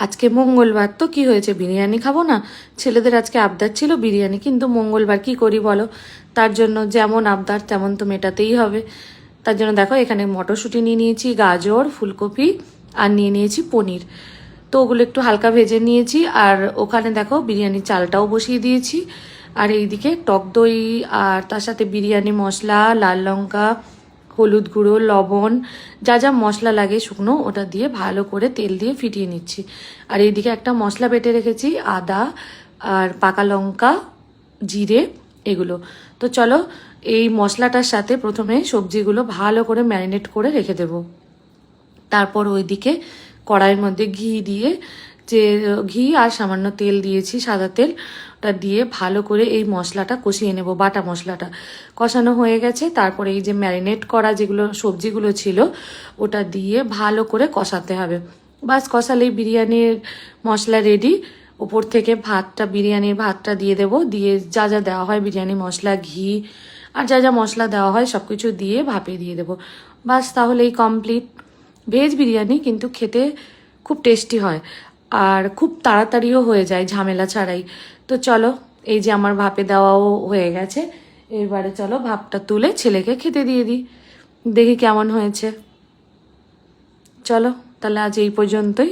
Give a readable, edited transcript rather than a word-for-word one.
আজকে মঙ্গলবার তো কি হয়েছে, বিরিয়ানি খাবো না? ছেলেদের আজকে আবদার ছিল বিরিয়ানি, কিন্তু মঙ্গলবার কি করি বলো? তার জন্য যেমন আবদার তেমন তো মেটাতেই হবে। তার জন্য দেখো এখানে মটরশুঁটি নিয়ে নিয়েছি, গাজর, ফুলকপি আর নিয়ে নিয়েছি পনির। তো ওগুলো একটু হালকা ভেজে নিয়েছি। আর ওখানে দেখো বিরিয়ানির চালটাও বসিয়ে দিয়েছি। আর এইদিকে টক দই আর তার সাথে বিরিয়ানি মশলা, লাল লঙ্কা, হলুদ গুঁড়ো, লবণ, যা যা মশলা লাগে শুকনো, ওটা দিয়ে ভালো করে তেল দিয়ে ফিটিয়ে নিচ্ছি। আর এইদিকে একটা মশলা বেটে রেখেছি, আদা আর পাকা লঙ্কা, জিরে, এগুলো। তো চলো এই মশলাটার সাথে প্রথমে সবজিগুলো ভালো করে ম্যারিনেট করে রেখে দেবো। তারপর ওইদিকে কড়াইয়ের মধ্যে ঘি দিয়ে, যে ঘি আর সামান্য তেল দিয়েছি, সাদা তেল, ওটা দিয়ে ভালো করে এই মশলাটা কষিয়ে নেব। বাটা মশলাটা কষানো হয়ে গেছে। তারপরে এই যে ম্যারিনেট করা যেগুলো সবজিগুলো ছিল ওটা দিয়ে ভালো করে কষাতে হবে। বাস কষালেই বিরিয়ানির মশলা রেডি। ওপর থেকে বিরিয়ানির ভাতটা দিয়ে দেব, দিয়ে যা যা দেওয়া হয় বিরিয়ানি মশলা, ঘি আর যা যা মশলা দেওয়া হয় সব কিছু দিয়ে ভাপে দিয়ে দেবো। বাস তাহলেই কমপ্লিট ভেজ বিরিয়ানি। কিন্তু খেতে খুব টেস্টি হয় আর খুব তাড়াতাড়িও হয়ে যায় ঝামেলা ছাড়াই। তো চলো, এই যে আমার ভাপে দেওয়াও হয়ে গেছে। এবারে চলো ভাপটা তুলে ছেলেকে খেতে দিয়ে দিই, দেখি কেমন হয়েছে। চলো তাহলে আজ এই পর্যন্তই।